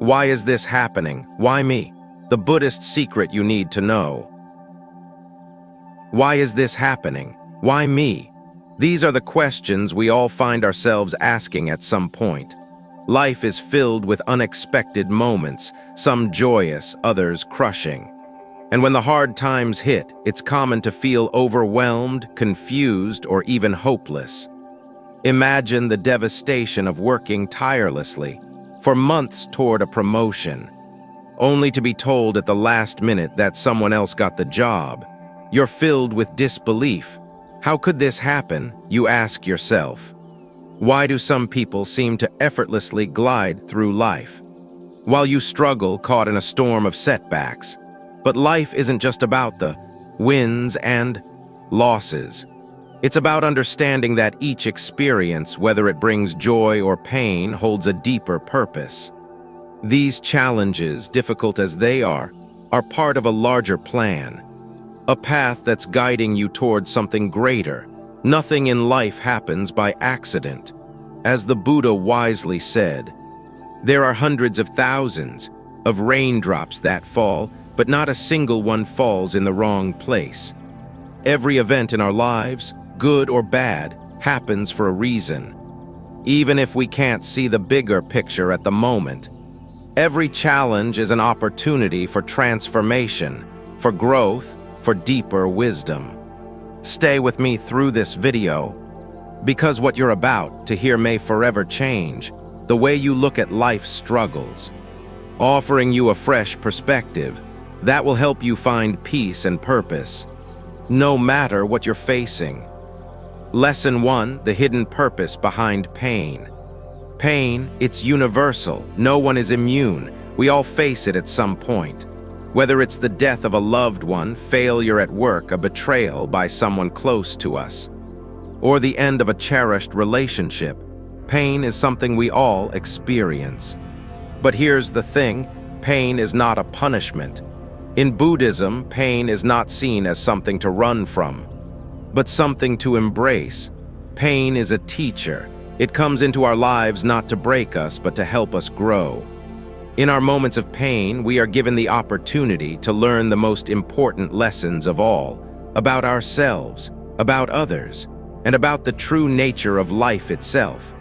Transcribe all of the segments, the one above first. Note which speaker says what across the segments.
Speaker 1: Why is this happening? Why me? The Buddhist secret you need to know. Why is this happening? Why me? These are the questions we all find ourselves asking at some point. Life is filled with unexpected moments, some joyous, others crushing. And when the hard times hit, it's common to feel overwhelmed, confused, or even hopeless. Imagine the devastation of working tirelessly for months toward a promotion, only to be told at the last minute that someone else got the job. You're filled with disbelief. How could this happen, you ask yourself? Why do some people seem to effortlessly glide through life, while you struggle caught in a storm of setbacks? But life isn't just about the wins and losses. It's about understanding that each experience, whether it brings joy or pain, holds a deeper purpose. These challenges, difficult as they are part of a larger plan, a path that's guiding you towards something greater. Nothing in life happens by accident. As the Buddha wisely said, there are hundreds of thousands of raindrops that fall, but not a single one falls in the wrong place. Every event in our lives, good or bad, happens for a reason. Even if we can't see the bigger picture at the moment, every challenge is an opportunity for transformation, for growth, for deeper wisdom. Stay with me through this video, because what you're about to hear may forever change the way you look at life's struggles, offering you a fresh perspective that will help you find peace and purpose, no matter what you're facing. Lesson 1: the hidden purpose behind pain. Pain, it's universal. No one is immune. We all face it at some point. Whether it's the death of a loved one, failure at work, a betrayal by someone close to us, or the end of a cherished relationship, pain is something we all experience. But here's the thing, pain is not a punishment. In Buddhism, pain is not seen as something to run from, but something to embrace. Pain is a teacher. It comes into our lives not to break us, but to help us grow. In our moments of pain, we are given the opportunity to learn the most important lessons of all, about ourselves, about others, and about the true nature of life itself.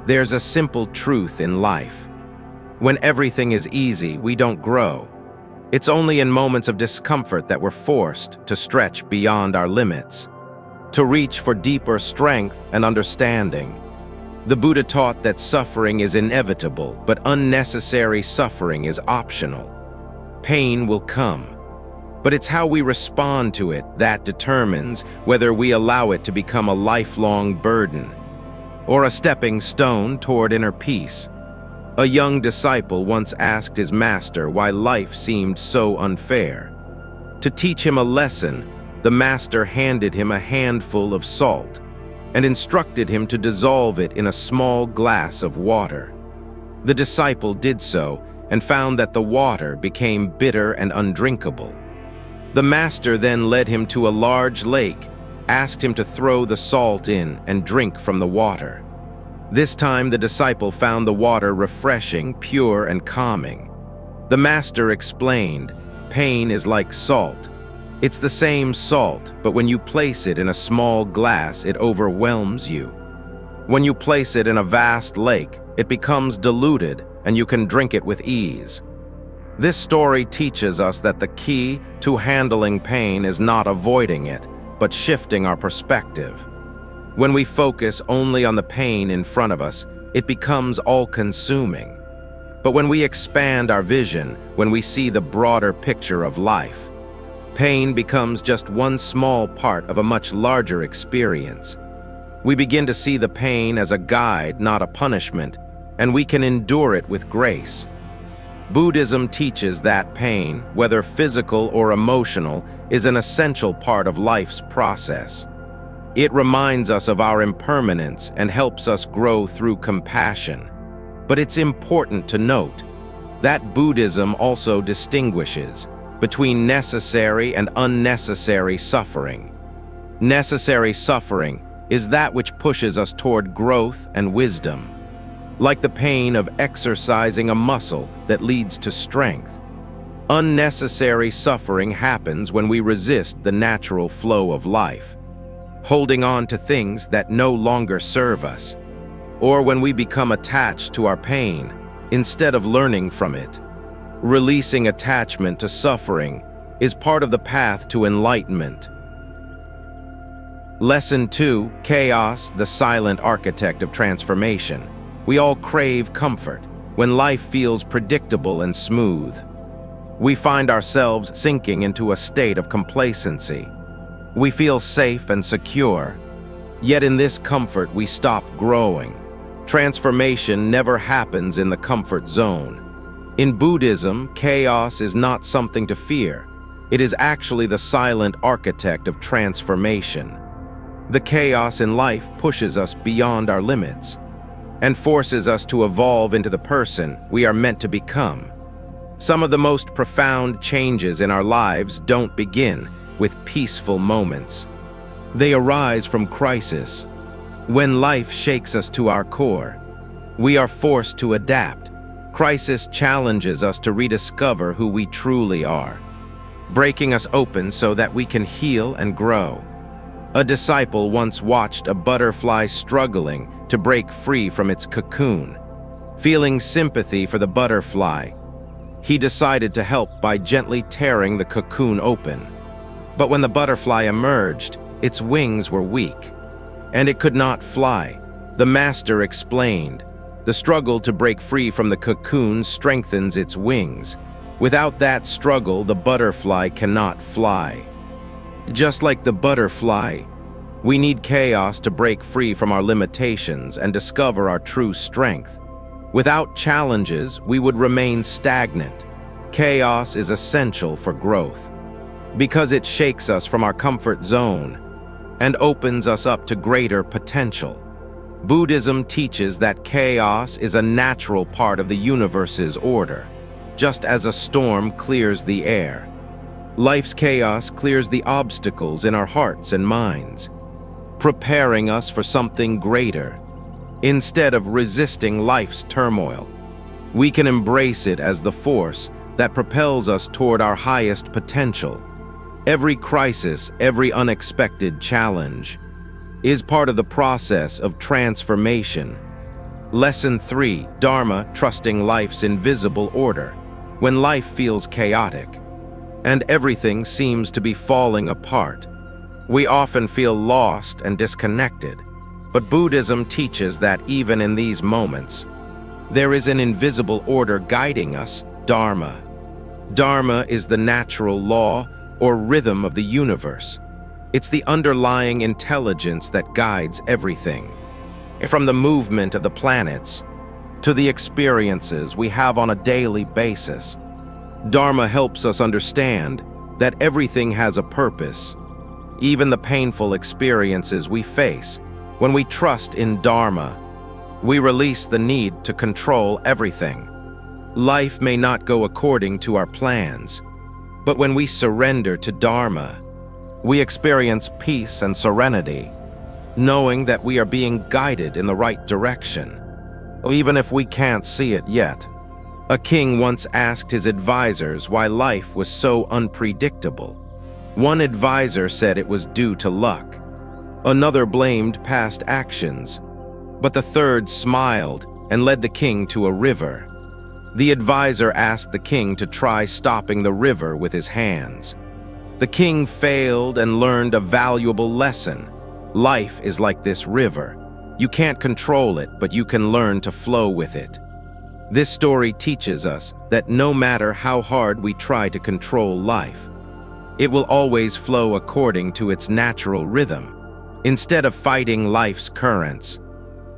Speaker 1: There's a simple truth in life. When everything is easy, we don't grow. It's only in moments of discomfort that we're forced to stretch beyond our limits, to reach for deeper strength and understanding. The Buddha taught that suffering is inevitable, but unnecessary suffering is optional. Pain will come, but it's how we respond to it that determines whether we allow it to become a lifelong burden or a stepping stone toward inner peace. A young disciple once asked his master why life seemed so unfair. To teach him a lesson, the master handed him a handful of salt and instructed him to dissolve it in a small glass of water. The disciple did so and found that the water became bitter and undrinkable. The master then led him to a large lake, asked him to throw the salt in and drink from the water. This time the disciple found the water refreshing, pure, and calming. The master explained, pain is like salt. It's the same salt, but when you place it in a small glass, it overwhelms you. When you place it in a vast lake, it becomes diluted, and you can drink it with ease. This story teaches us that the key to handling pain is not avoiding it, but shifting our perspective. When we focus only on the pain in front of us, it becomes all-consuming. But when we expand our vision, when we see the broader picture of life, pain becomes just one small part of a much larger experience. We begin to see the pain as a guide, not a punishment, and we can endure it with grace. Buddhism teaches that pain, whether physical or emotional, is an essential part of life's process. It reminds us of our impermanence and helps us grow through compassion. But it's important to note that Buddhism also distinguishes between necessary and unnecessary suffering. Necessary suffering is that which pushes us toward growth and wisdom. like the pain of exercising a muscle that leads to strength. Unnecessary suffering happens when we resist the natural flow of life, holding on to things that no longer serve us, or when we become attached to our pain instead of learning from it. Releasing attachment to suffering is part of the path to enlightenment. Lesson 2: Chaos, the silent architect of transformation. We all crave comfort when life feels predictable and smooth. We find ourselves sinking into a state of complacency. We feel safe and secure, yet in this comfort we stop growing. Transformation never happens in the comfort zone. In Buddhism, chaos is not something to fear. It is actually the silent architect of transformation. The chaos in life pushes us beyond our limits and forces us to evolve into the person we are meant to become. Some of the most profound changes in our lives don't begin with peaceful moments. They arise from crisis. When life shakes us to our core, we are forced to adapt. Crisis challenges us to rediscover who we truly are, breaking us open so that we can heal and grow. A disciple once watched a butterfly struggling to break free from its cocoon. Feeling sympathy for the butterfly, he decided to help by gently tearing the cocoon open. But when the butterfly emerged, its wings were weak, and it could not fly. The master explained, "The struggle to break free from the cocoon strengthens its wings. Without that struggle, the butterfly cannot fly." Just like the butterfly, we need chaos to break free from our limitations and discover our true strength. Without challenges, we would remain stagnant. Chaos is essential for growth, because it shakes us from our comfort zone and opens us up to greater potential. Buddhism teaches that chaos is a natural part of the universe's order, just as a storm clears the air. Life's chaos clears the obstacles in our hearts and minds, preparing us for something greater. Instead of resisting life's turmoil, we can embrace it as the force that propels us toward our highest potential. Every crisis, every unexpected challenge, is part of the process of transformation. Lesson 3: Dharma, trusting life's invisible order. When life feels chaotic, and everything seems to be falling apart, we often feel lost and disconnected. But Buddhism teaches that even in these moments, there is an invisible order guiding us, Dharma. Dharma is the natural law or rhythm of the universe. It's the underlying intelligence that guides everything, from the movement of the planets to the experiences we have on a daily basis. Dharma helps us understand that everything has a purpose, even the painful experiences we face. When we trust in Dharma, we release the need to control everything. Life may not go according to our plans, but when we surrender to Dharma, we experience peace and serenity, knowing that we are being guided in the right direction, even if we can't see it yet. A king once asked his advisors why life was so unpredictable. One advisor said it was due to luck. Another blamed past actions, but the third smiled and led the king to a river. The advisor asked the king to try stopping the river with his hands. The king failed and learned a valuable lesson. Life is like this river. You can't control it, but you can learn to flow with it. This story teaches us that no matter how hard we try to control life, it will always flow according to its natural rhythm. Instead of fighting life's currents,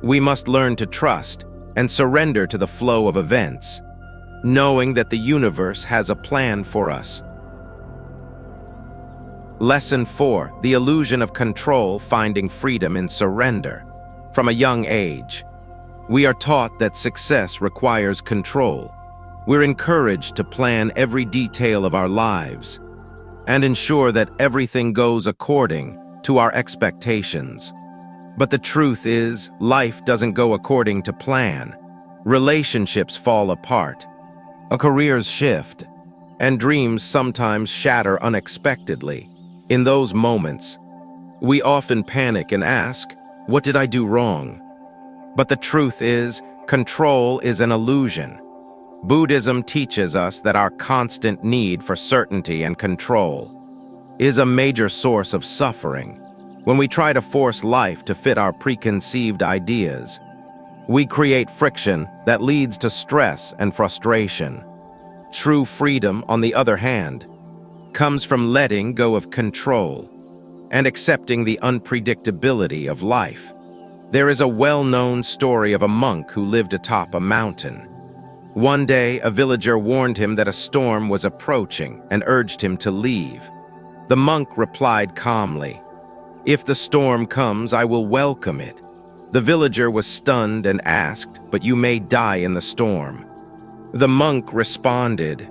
Speaker 1: we must learn to trust and surrender to the flow of events, knowing that the universe has a plan for us. Lesson 4: The illusion of control, finding freedom in surrender. From a young age, we are taught that success requires control. We're encouraged to plan every detail of our lives and ensure that everything goes according to our expectations. But the truth is, life doesn't go according to plan. Relationships fall apart, a careers shift, and dreams sometimes shatter unexpectedly. In those moments, we often panic and ask, "What did I do wrong?" But the truth is, control is an illusion. Buddhism teaches us that our constant need for certainty and control is a major source of suffering. When we try to force life to fit our preconceived ideas, we create friction that leads to stress and frustration. True freedom, on the other hand, comes from letting go of control and accepting the unpredictability of life. There is a well-known story of a monk who lived atop a mountain. One day, a villager warned him that a storm was approaching and urged him to leave. The monk replied calmly, "If the storm comes, I will welcome it." The villager was stunned and asked, "But you may die in the storm." The monk responded,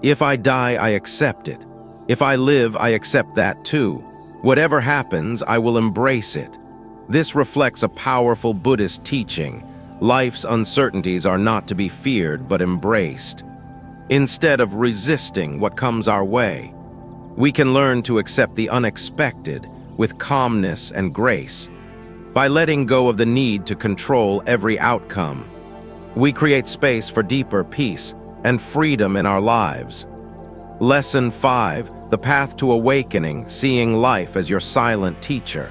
Speaker 1: "If I die, I accept it. If I live, I accept that too. Whatever happens, I will embrace it." This reflects a powerful Buddhist teaching. Life's uncertainties are not to be feared but embraced. Instead of resisting what comes our way, we can learn to accept the unexpected with calmness and grace. By letting go of the need to control every outcome, we create space for deeper peace and freedom in our lives. Lesson 5: The Path to Awakening, Seeing Life as Your Silent Teacher.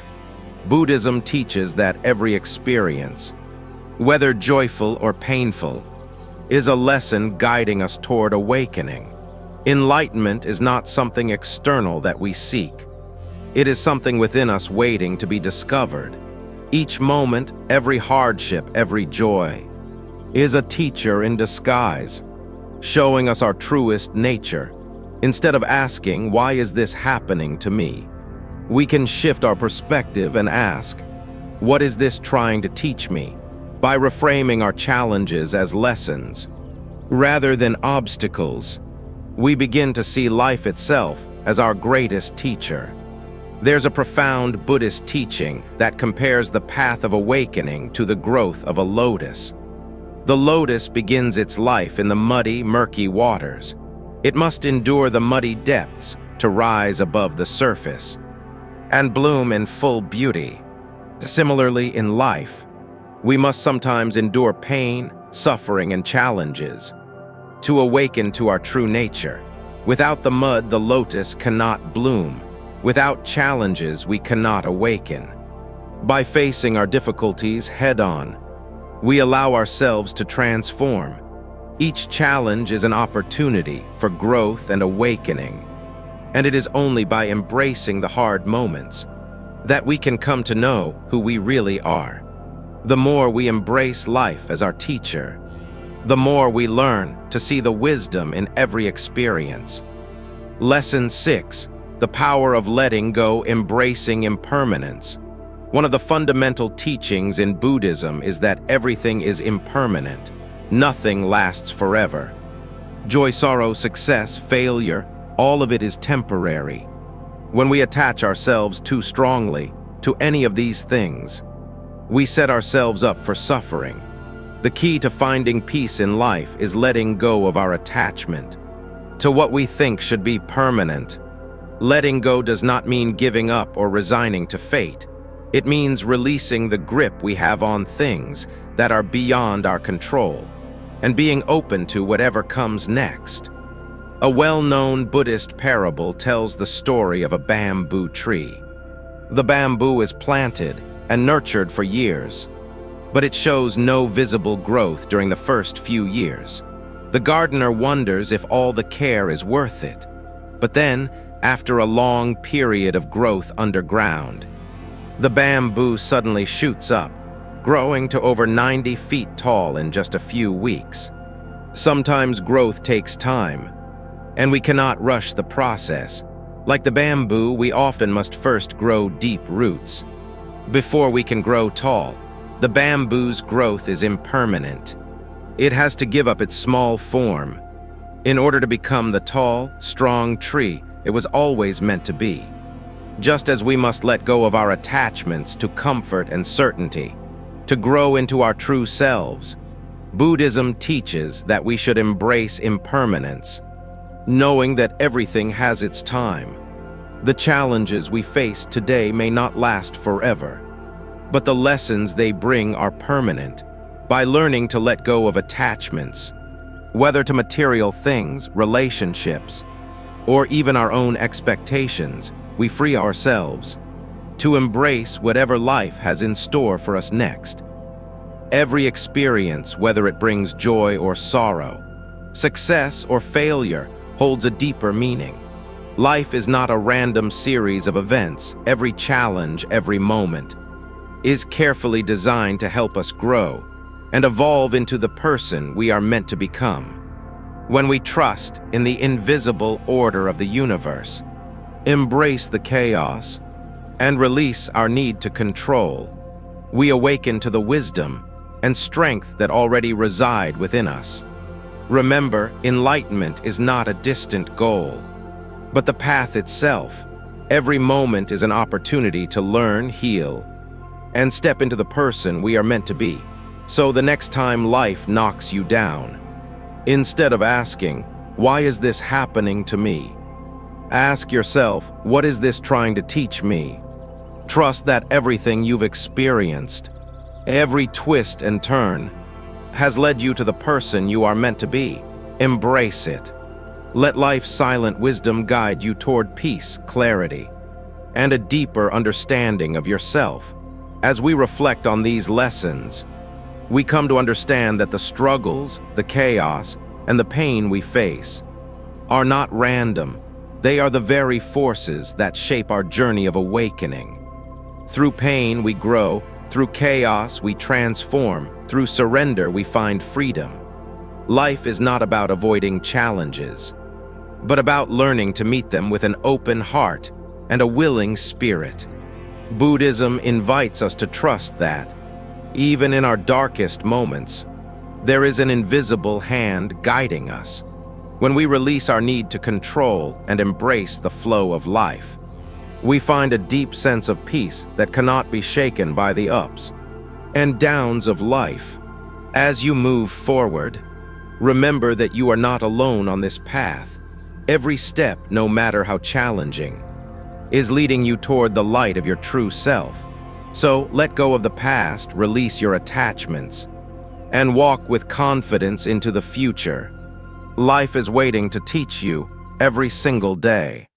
Speaker 1: Buddhism teaches that every experience, whether joyful or painful, is a lesson guiding us toward awakening. Enlightenment is not something external that we seek. It is something within us waiting to be discovered. Each moment, every hardship, every joy, is a teacher in disguise, showing us our truest nature. Instead of asking, "Why is this happening to me?" we can shift our perspective and ask, "What is this trying to teach me?" By reframing our challenges as lessons, rather than obstacles, we begin to see life itself as our greatest teacher. There's a profound Buddhist teaching that compares the path of awakening to the growth of a lotus. The lotus begins its life in the muddy, murky waters. It must endure the muddy depths to rise above the surface and bloom in full beauty. Similarly, in life, we must sometimes endure pain, suffering, and challenges to awaken to our true nature. Without the mud, the lotus cannot bloom. Without challenges, we cannot awaken. By facing our difficulties head-on, we allow ourselves to transform. Each challenge is an opportunity for growth and awakening, and it is only by embracing the hard moments that we can come to know who we really are. The more we embrace life as our teacher, the more we learn to see the wisdom in every experience. Lesson 6: The Power of Letting Go, Embracing Impermanence. One of the fundamental teachings in Buddhism is that everything is impermanent. Nothing lasts forever. Joy, sorrow, success, failure, all of it is temporary. When we attach ourselves too strongly to any of these things, we set ourselves up for suffering. The key to finding peace in life is letting go of our attachment to what we think should be permanent. Letting go does not mean giving up or resigning to fate. It means releasing the grip we have on things that are beyond our control and being open to whatever comes next. A well-known Buddhist parable tells the story of a bamboo tree. The bamboo is planted and nurtured for years, but it shows no visible growth during the first few years. The gardener wonders if all the care is worth it. But then, after a long period of growth underground, the bamboo suddenly shoots up, growing to over 90 feet tall in just a few weeks. Sometimes growth takes time, and we cannot rush the process. Like the bamboo, we often must first grow deep roots before we can grow tall. The bamboo's growth is impermanent. It has to give up its small form in order to become the tall, strong tree it was always meant to be. Just as we must let go of our attachments to comfort and certainty to grow into our true selves, Buddhism teaches that we should embrace impermanence, knowing that everything has its time. The challenges we face today may not last forever, but the lessons they bring are permanent. By learning to let go of attachments, whether to material things, relationships, or even our own expectations, we free ourselves to embrace whatever life has in store for us next. Every experience, whether it brings joy or sorrow, success or failure, holds a deeper meaning. Life is not a random series of events. Every challenge, every moment, is carefully designed to help us grow and evolve into the person we are meant to become. When we trust in the invisible order of the universe, embrace the chaos, and release our need to control, we awaken to the wisdom and strength that already reside within us. Remember, enlightenment is not a distant goal, but the path itself. Every moment is an opportunity to learn, heal, and step into the person we are meant to be. So the next time life knocks you down, instead of asking, "Why is this happening to me?" ask yourself, "What is this trying to teach me?" Trust that everything you've experienced, every twist and turn, has led you to the person you are meant to be. Embrace it. Let life's silent wisdom guide you toward peace, clarity, and a deeper understanding of yourself. As we reflect on these lessons, we come to understand that the struggles, the chaos, and the pain we face are not random. They are the very forces that shape our journey of awakening. Through pain, we grow. Through chaos, we transform. Through surrender, we find freedom. Life is not about avoiding challenges, but about learning to meet them with an open heart and a willing spirit. Buddhism invites us to trust that, even in our darkest moments, there is an invisible hand guiding us. When we release our need to control and embrace the flow of life, we find a deep sense of peace that cannot be shaken by the ups and downs of life. As you move forward, remember that you are not alone on this path. Every step, no matter how challenging, is leading you toward the light of your true self. So let go of the past, release your attachments, and walk with confidence into the future. Life is waiting to teach you every single day.